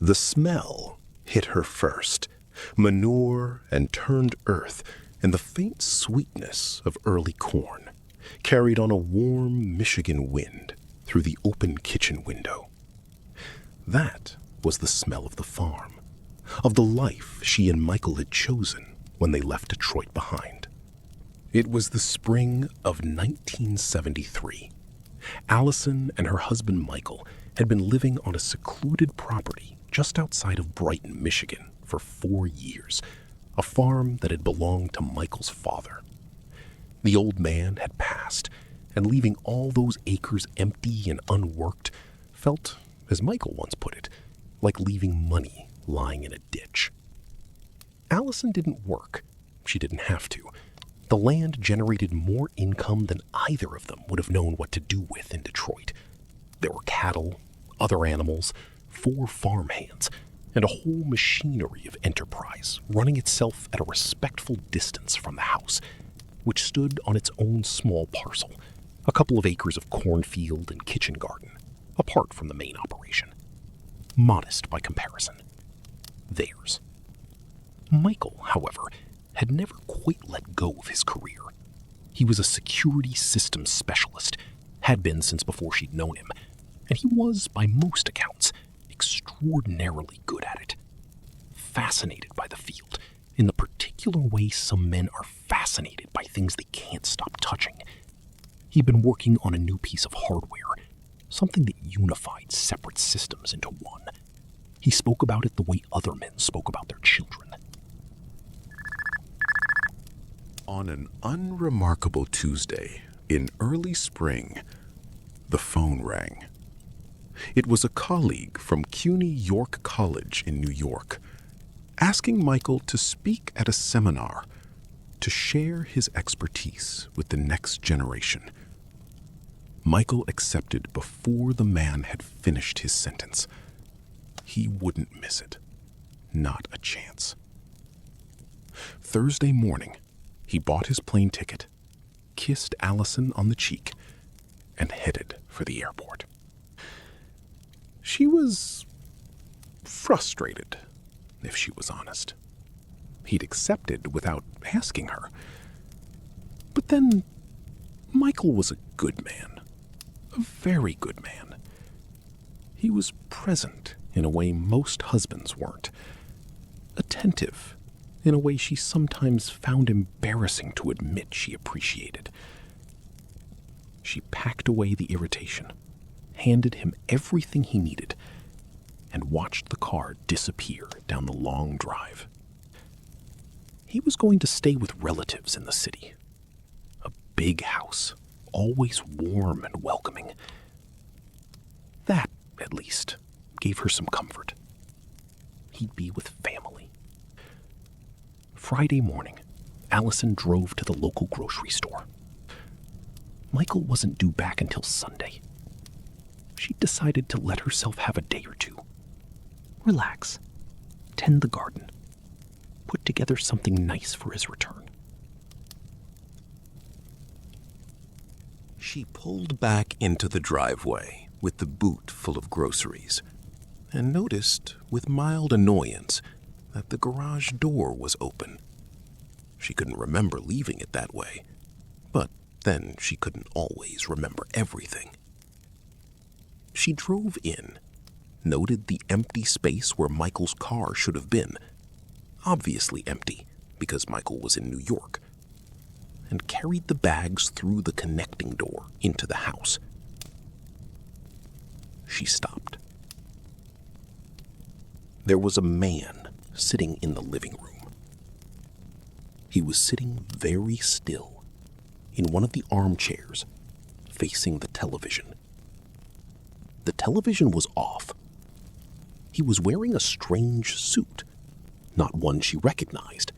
The smell hit her first, manure and turned earth, and the faint sweetness of early corn, carried on a warm Michigan wind through the open kitchen window. That was the smell of the farm, of the life she and Michael had chosen when they left Detroit behind. It was the spring of 1973. Allison and her husband Michael had been living on a secluded property just outside of Brighton, Michigan, for 4 years, a farm that had belonged to Michael's father. The old man had passed, and leaving all those acres empty and unworked felt, as Michael once put it, like leaving money lying in a ditch. Allison didn't work. She didn't have to. The land generated more income than either of them would have known what to do with in Detroit. There were cattle, other animals, 4 farmhands, and a whole machinery of enterprise running itself at a respectful distance from the house, which stood on its own small parcel, a couple of acres of cornfield and kitchen garden, apart from the main operation. Modest by comparison. Theirs. Michael, however, had never quite let go of his career. He was a security systems specialist, had been since before she'd known him, and he was, by most accounts, extraordinarily good at it. Fascinated by the field, in the particular way some men are fascinated by things they can't stop touching. He'd been working on a new piece of hardware, something that unified separate systems into one. He spoke about it the way other men spoke about their children. On an unremarkable Tuesday in early spring, the phone rang. It was a colleague from CUNY York College in New York, asking Michael to speak at a seminar to share his expertise with the next generation. Michael accepted before the man had finished his sentence. He wouldn't miss it. Not a chance. Thursday morning, he bought his plane ticket, kissed Allison on the cheek, and headed for the airport. She was frustrated, if she was honest. He'd accepted without asking her. But then, Michael was a good man, a very good man. He was present in a way most husbands weren't, attentive in a way she sometimes found embarrassing to admit she appreciated. She packed away the irritation, handed him everything he needed, and watched the car disappear down the long drive. He was going to stay with relatives in the city. A big house, always warm and welcoming. That, at least, gave her some comfort. He'd be with family. Friday morning, Allison drove to the local grocery store. Michael wasn't due back until Sunday. She decided to let herself have a day or two. Relax, tend the garden, put together something nice for his return. She pulled back into the driveway with the boot full of groceries and noticed with mild annoyance that the garage door was open. She couldn't remember leaving it that way, but then she couldn't always remember everything. She drove in, noted the empty space where Michael's car should have been, obviously empty because Michael was in New York, and carried the bags through the connecting door into the house. She stopped. There was a man sitting in the living room. He was sitting very still in one of the armchairs facing the television. The television was off. He was wearing a strange suit, not one she recognized,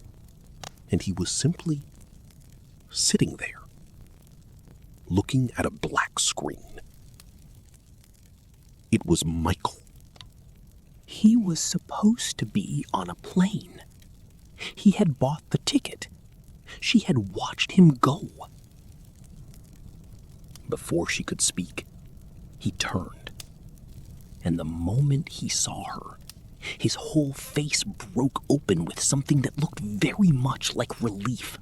and he was simply sitting there, looking at a black screen. It was Michael. He was supposed to be on a plane. He had bought the ticket. She had watched him go. Before she could speak, he turned, and the moment he saw her, His whole face broke open with something that looked very much like relief.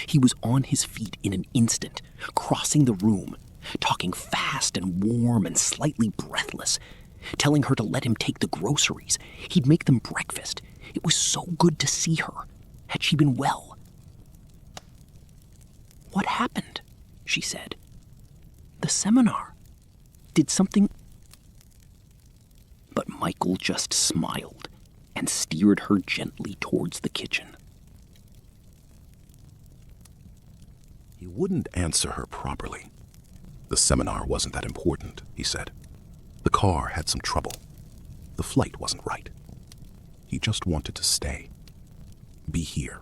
He was on his feet in an instant, crossing the room, talking fast and warm and slightly breathless, telling her to let him take the groceries. He'd make them breakfast. It was so good to see her. Had she been well? "What happened?" she said. "The seminar. Did something—" But Michael just smiled and steered her gently towards the kitchen. He wouldn't answer her properly. The seminar wasn't that important, he said. The car had some trouble. The flight wasn't right. He just wanted to stay. Be here,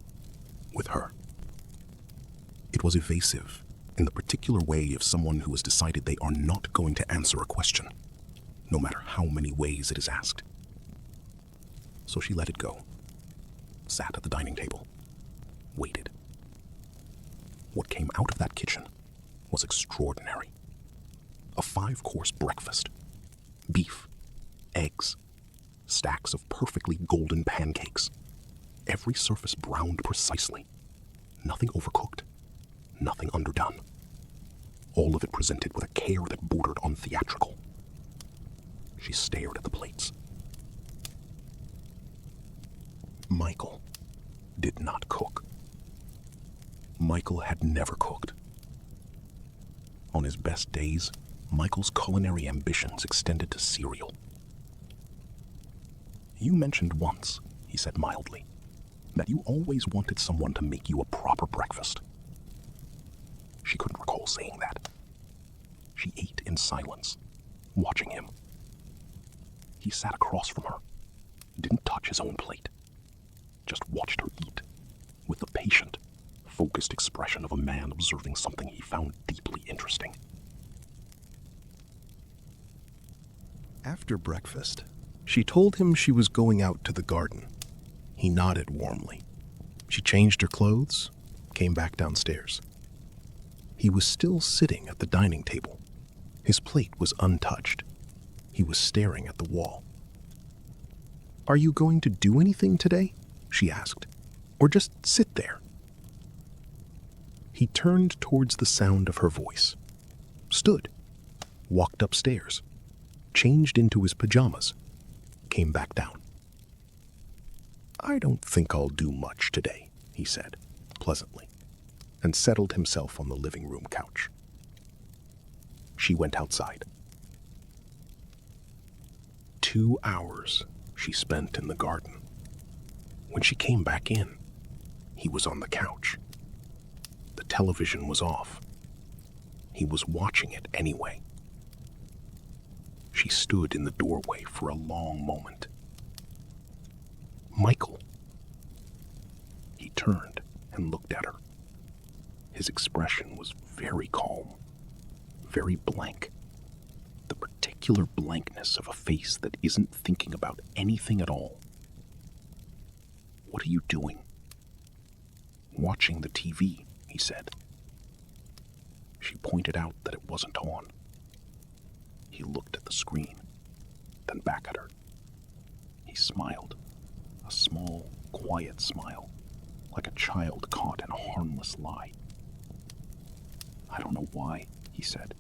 with her. It was evasive, in the particular way of someone who has decided they are not going to answer a question, no matter how many ways it is asked. So she let it go, sat at the dining table, waited. What came out of that kitchen was extraordinary. A 5-course breakfast. Beef, eggs, stacks of perfectly golden pancakes. Every surface browned precisely. Nothing overcooked, nothing underdone. All of it presented with a care that bordered on theatrical. She stared at the plates. Michael did not cook. Michael had never cooked. On his best days, Michael's culinary ambitions extended to cereal. "You mentioned once," he said mildly, "that you always wanted someone to make you a proper breakfast." She couldn't recall saying that. She ate in silence, watching him. He sat across from her, didn't touch his own plate, just watched her eat, with the patient, focused expression of a man observing something he found deeply interesting. After breakfast, she told him she was going out to the garden. He nodded warmly. She changed her clothes, came back downstairs. He was still sitting at the dining table. His plate was untouched. He was staring at the wall. "Are you going to do anything today?" she asked. "Or just sit there?" He turned towards the sound of her voice, stood, walked upstairs, changed into his pajamas, came back down. "I don't think I'll do much today," he said, pleasantly, and settled himself on the living room couch. She went outside. 2 hours she spent in the garden. When she came back in, he was on the couch. The television was off. He was watching it anyway. She stood in the doorway for a long moment. "Michael." He turned and looked at her. His expression was very calm, very blank. The particular blankness of a face that isn't thinking about anything at all. "What are you doing?" "Watching the TV," he said. She pointed out that it wasn't on. He looked at the screen, then back at her. He smiled, a small, quiet smile, like a child caught in a harmless lie. "I don't know why," he said.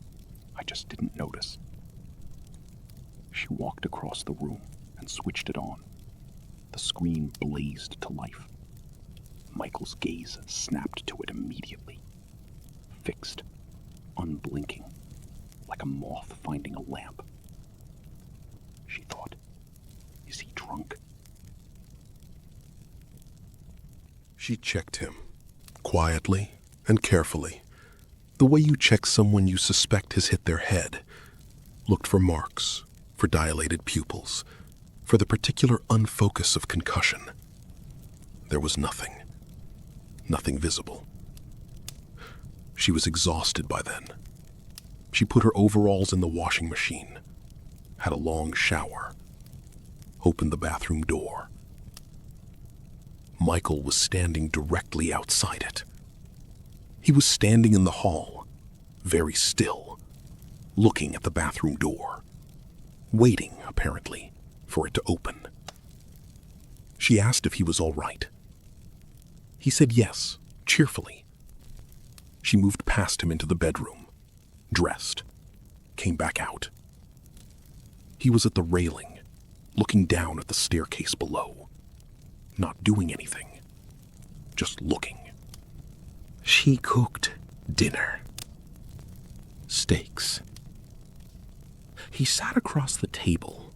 "I just didn't notice." She walked across the room and switched it on. The screen blazed to life. Michael's gaze snapped to it immediately. Fixed, unblinking, like a moth finding a lamp. She thought, is he drunk? She checked him, quietly and carefully, the way you check someone you suspect has hit their head. Looked for marks, for dilated pupils, for the particular unfocus of concussion. There was nothing. Nothing visible. She was exhausted by then. She put her overalls in the washing machine, had a long shower, opened the bathroom door. Michael was standing directly outside it. He was standing in the hall, very still, looking at the bathroom door, waiting, apparently, for it to open. She asked if he was all right. He said yes, cheerfully. She moved past him into the bedroom, dressed, came back out. He was at the railing, looking down at the staircase below, not doing anything, just looking. She cooked dinner. Steaks. He sat across the table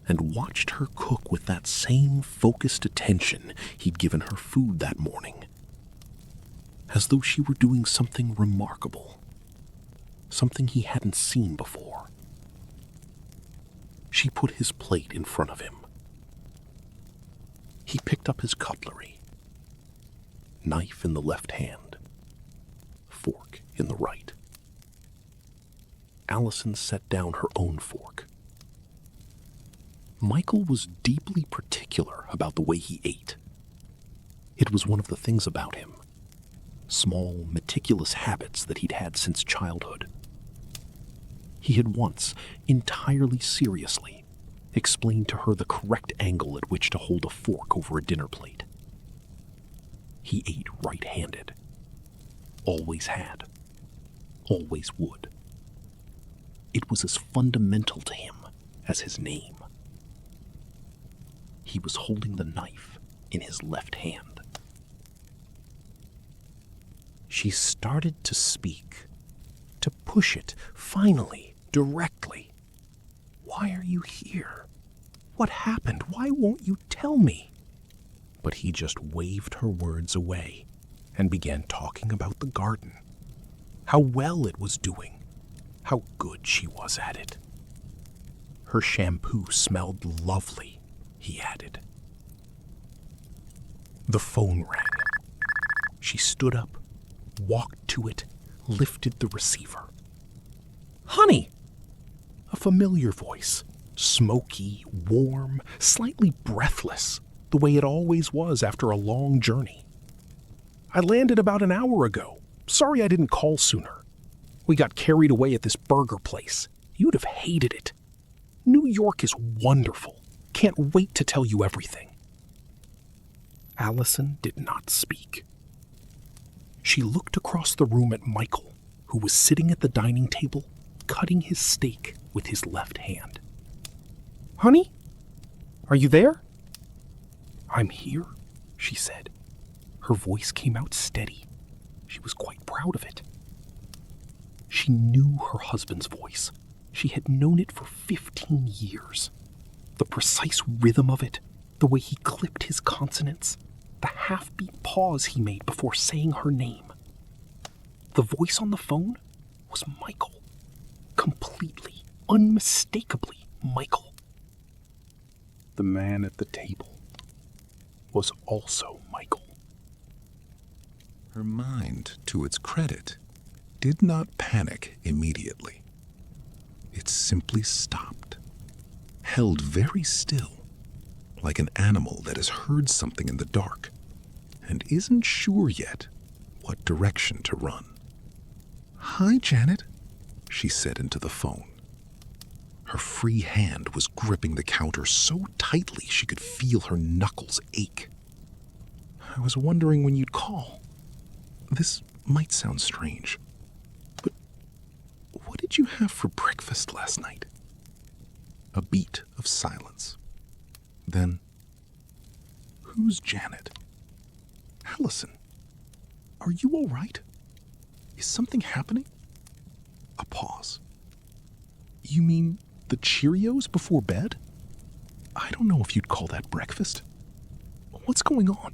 and watched her cook with that same focused attention he'd given her food that morning, as though she were doing something remarkable, something he hadn't seen before. She put his plate in front of him. He picked up his cutlery, knife in the left hand, fork in the right. Allison set down her own fork. Michael was deeply particular about the way he ate. It was one of the things about him, small, meticulous habits that he'd had since childhood. He had once, entirely seriously, explained to her the correct angle at which to hold a fork over a dinner plate. He ate right-handed. Always had. Always would. It was as fundamental to him as his name. He was holding the knife in his left hand. She started to speak, to push it, finally, directly. Why are you here? What happened? Why won't you tell me? But he just waved her words away and began talking about the garden, how well it was doing, how good she was at it. Her shampoo smelled lovely, he added. The phone rang. She stood up, walked to it, lifted the receiver. "Honey!" A familiar voice, smoky, warm, slightly breathless, the way it always was after a long journey. "I landed about an hour ago. Sorry I didn't call sooner. We got carried away at this burger place. You'd have hated it. New York is wonderful. Can't wait to tell you everything." Allison did not speak. She looked across the room at Michael, who was sitting at the dining table, cutting his steak with his left hand. "Honey? Are you there?" "I'm here," she said. Her voice came out steady. She was quite proud of it. She knew her husband's voice. She had known it for 15 years. The precise rhythm of it, the way he clipped his consonants, the half-beat pause he made before saying her name. The voice on the phone was Michael. Completely, unmistakably Michael. The man at the table was also Michael. Her mind, to its credit, did not panic immediately. It simply stopped, held very still, like an animal that has heard something in the dark and isn't sure yet what direction to run. "Hi, Janet," she said into the phone. Her free hand was gripping the counter so tightly she could feel her knuckles ache. "I was wondering when you'd call. This might sound strange, but what did you have for breakfast last night?" A beat of silence. Then, "Who's Janet?" "Allison, are you all right? Is something happening?" A pause. "You mean the Cheerios before bed? I don't know if you'd call that breakfast. What's going on?"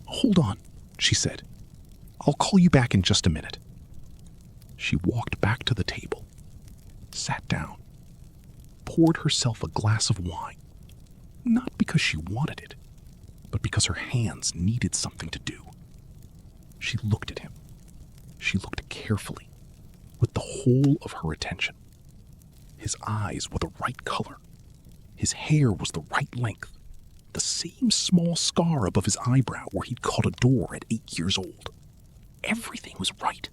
"Hold on," she said. "I'll call you back in just a minute." She walked back to the table, sat down, poured herself a glass of wine, not because she wanted it, but because her hands needed something to do. She looked at him. She looked carefully, with the whole of her attention. His eyes were the right color. His hair was the right length. The same small scar above his eyebrow where he'd caught a door at 8 years old. Everything was right.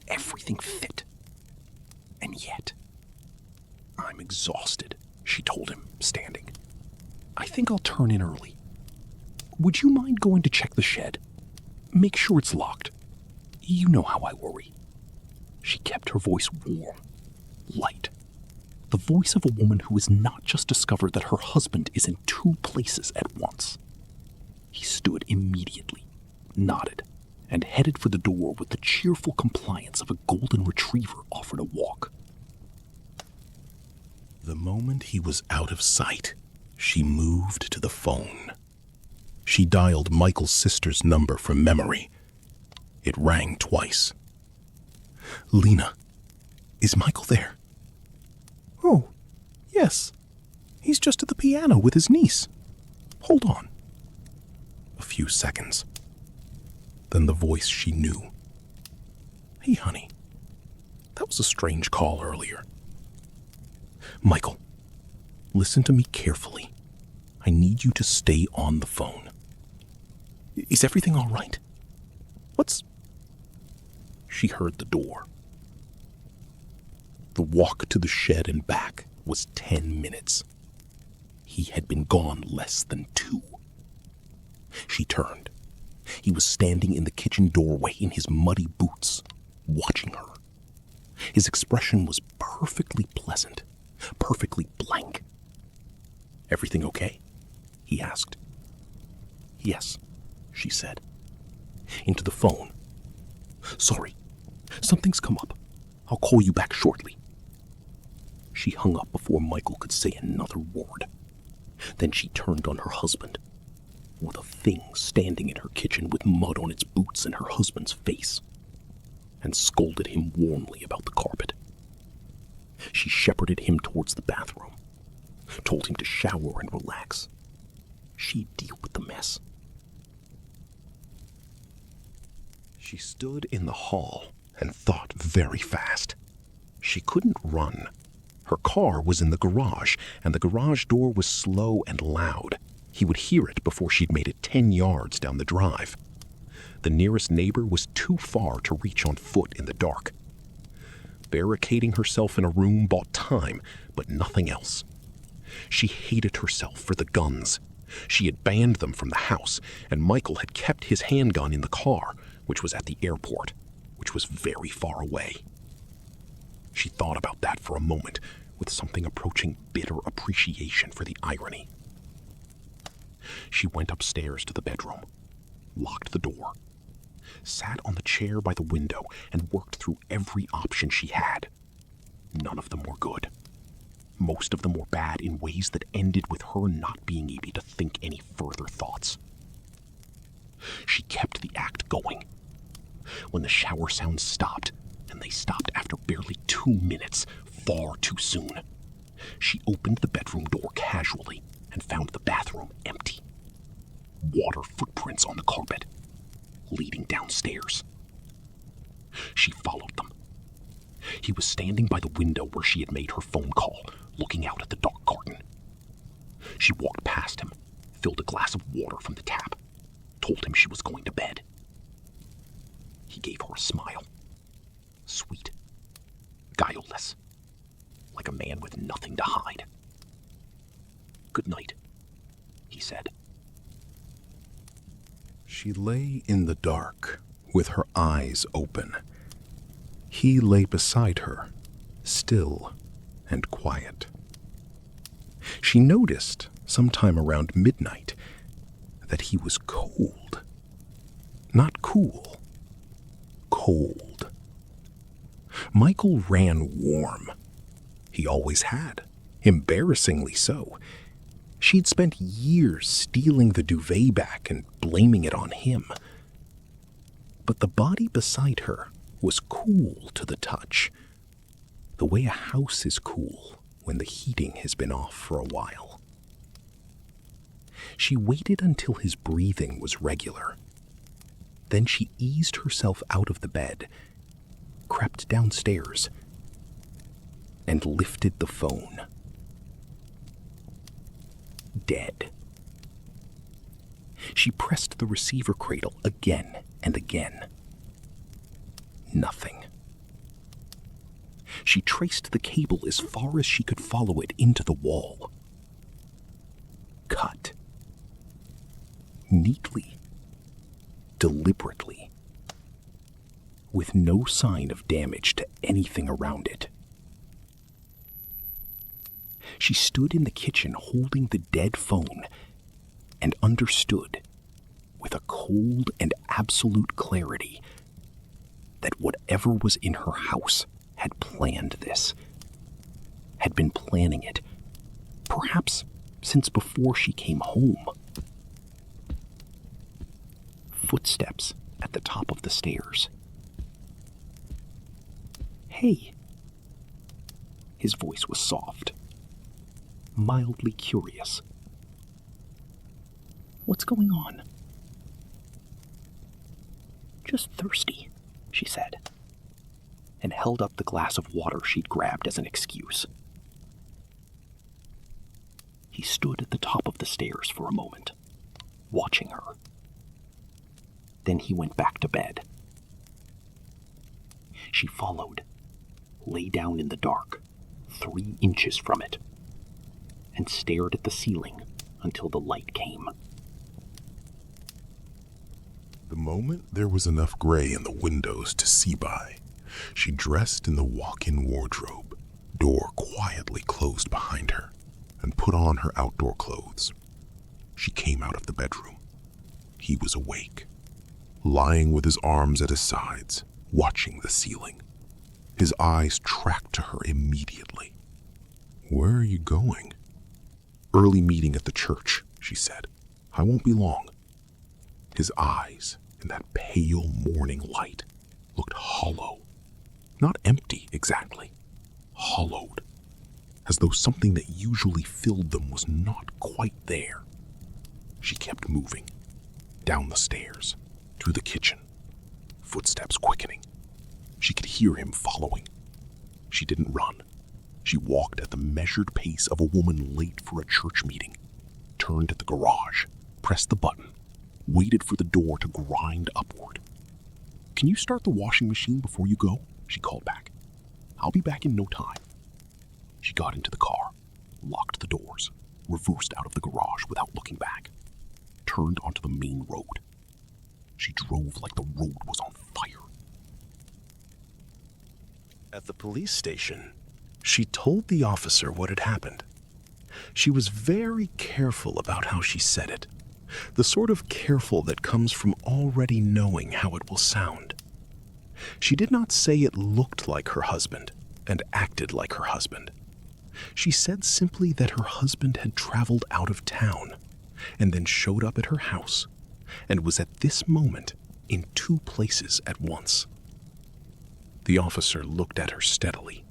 Everything fit. And yet, "I'm exhausted," she told him, standing. "I think I'll turn in early. Would you mind going to check the shed? Make sure it's locked. You know how I worry." She kept her voice warm, light. The voice of a woman who has not just discovered that her husband is in two places at once. He stood immediately, nodded, and headed for the door with the cheerful compliance of a golden retriever offered a walk. The moment he was out of sight, she moved to the phone. She dialed Michael's sister's number from memory. It rang twice. "Lena, is Michael there?" "Oh, yes. He's just at the piano with his niece. Hold on." A few seconds. Then the voice she knew. "Hey, honey. That was a strange call earlier. Michael, listen to me carefully. I need you to stay on the phone. Is everything all right? What's..." She heard the door. The walk to the shed and back was 10 minutes. He had been gone less than 2. She turned. He was standing in the kitchen doorway in his muddy boots, watching her. His expression was perfectly pleasant, perfectly blank. "Everything okay?" he asked. "Yes," she said. Into the phone. "Sorry, something's come up. I'll call you back shortly." She hung up before Michael could say another word. Then she turned on her husband, with a thing standing in her kitchen with mud on its boots and her husband's face, and scolded him warmly about the carpet. She shepherded him towards the bathroom, told him to shower and relax. She'd deal with the mess. She stood in the hall and thought very fast. She couldn't run. Her car was in the garage, and the garage door was slow and loud. He would hear it before she'd made it 10 yards down the drive. The nearest neighbor was too far to reach on foot in the dark. Barricading herself in a room bought time, but nothing else. She hated herself for the guns. She had banned them from the house, and Michael had kept his handgun in the car, which was at the airport, which was very far away. She thought about that for a moment, with something approaching bitter appreciation for the irony. She went upstairs to the bedroom, locked the door, sat on the chair by the window, and worked through every option she had. None of them were good. Most of them were bad in ways that ended with her not being able to think any further thoughts. She kept the act going. When the shower sounds stopped, and they stopped after barely 2 minutes, far too soon, she opened the bedroom door casually and found the bathroom empty. Water footprints on the carpet, leading downstairs. She followed them. He was standing by the window where she had made her phone call, looking out at the dog garden. She walked past him, filled a glass of water from the tap, told him she was going to bed. He gave her a smile. Sweet, guileless, like a man with nothing to hide. "Good night," he said. She lay in the dark, with her eyes open. He lay beside her, still and quiet. She noticed, sometime around midnight, that he was cold. Not cool. Cold. Michael ran warm. He always had, embarrassingly so. She'd spent years stealing the duvet back and blaming it on him. But the body beside her was cool to the touch, the way a house is cool when the heating has been off for a while. She waited until his breathing was regular. Then she eased herself out of the bed, crept downstairs, and lifted the phone. Dead. She pressed the receiver cradle again and again. Nothing. She traced the cable as far as she could follow it into the wall. Cut. neatly, deliberately, with no sign of damage to anything around it. She stood in the kitchen holding the dead phone and understood, with a cold and absolute clarity, that whatever was in her house had planned this, had been planning it, perhaps since before she came home. Footsteps at the top of the stairs. "Hey." His voice was soft, mildly curious. "What's going on?" "Just thirsty," she said, and held up the glass of water she'd grabbed as an excuse. He stood at the top of the stairs for a moment, watching her. Then he went back to bed. She followed, lay down in the dark, 3 inches from it, and stared at the ceiling until the light came. The moment there was enough gray in the windows to see by, she dressed in the walk-in wardrobe, door quietly closed behind her, and put on her outdoor clothes. She came out of the bedroom. He was awake, lying with his arms at his sides, watching the ceiling. His eyes tracked to her immediately. "Where are you going?" "Early meeting at the church," she said. "I won't be long." His eyes, in that pale morning light, looked hollow. Not empty, exactly. Hollowed. As though something that usually filled them was not quite there. She kept moving. Down the stairs. Through the kitchen. Footsteps quickening. She could hear him following. She didn't run. She walked at the measured pace of a woman late for a church meeting. Turned at the garage. Pressed the button. Waited for the door to grind upward. "Can you start the washing machine before you go?" she called back. "I'll be back in no time." She got into the car, locked the doors, reversed out of the garage without looking back, turned onto the main road. She drove like the road was on fire. At the police station, she told the officer what had happened. She was very careful about how she said it, the sort of careful that comes from already knowing how it will sound. She did not say it looked like her husband and acted like her husband. She said simply that her husband had traveled out of town and then showed up at her house and was at this moment in 2 places at once. The officer looked at her steadily.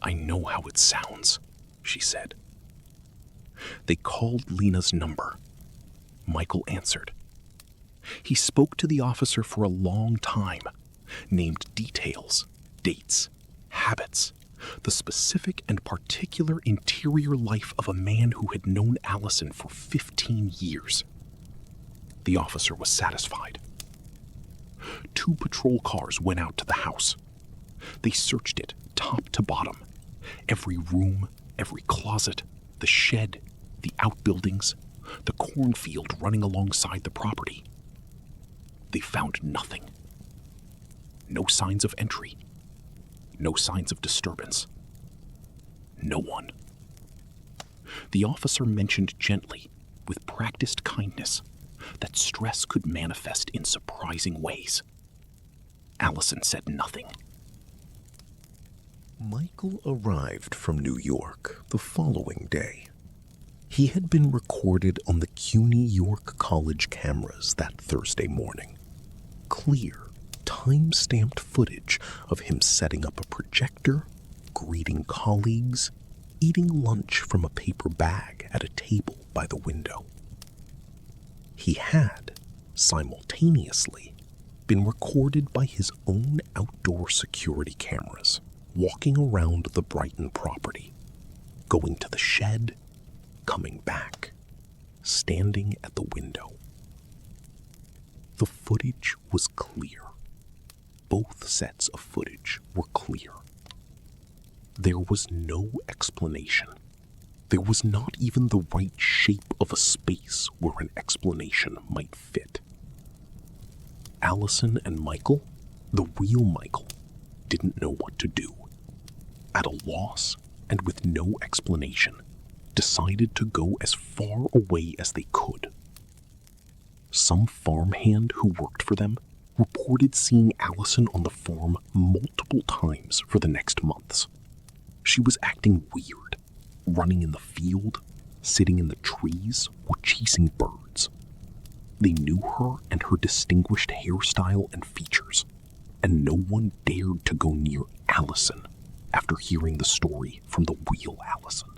"I know how it sounds," she said. They called Lena's number. Michael answered. He spoke to the officer for a long time, named details, dates, habits, the specific and particular interior life of a man who had known Allison for 15 years. The officer was satisfied. 2 patrol cars went out to the house. They searched it top to bottom. Every room, every closet, the shed, the outbuildings, the cornfield running alongside the property. They found nothing. No signs of entry. No signs of disturbance. No one. The officer mentioned gently, with practiced kindness, that stress could manifest in surprising ways. Allison said nothing. Michael arrived from New York the following day. He had been recorded on the CUNY York College cameras that Thursday morning. Clear, time-stamped footage of him setting up a projector, greeting colleagues, eating lunch from a paper bag at a table by the window. He had, simultaneously, been recorded by his own outdoor security cameras, walking around the Brighton property, going to the shed, coming back, standing at the window. The footage was clear. Both sets of footage were clear. There was no explanation. there was not even the right shape of a space where an explanation might fit. Allison and Michael, the real Michael, didn't know what to do. At a loss, and with no explanation, decided to go as far away as they could. Some farmhand who worked for them reported seeing Allison on the farm multiple times for the next months. She was acting weird, running in the field, sitting in the trees, or chasing birds. They knew her and her distinguished hairstyle and features, and no one dared to go near Allison after hearing the story from the real Allison.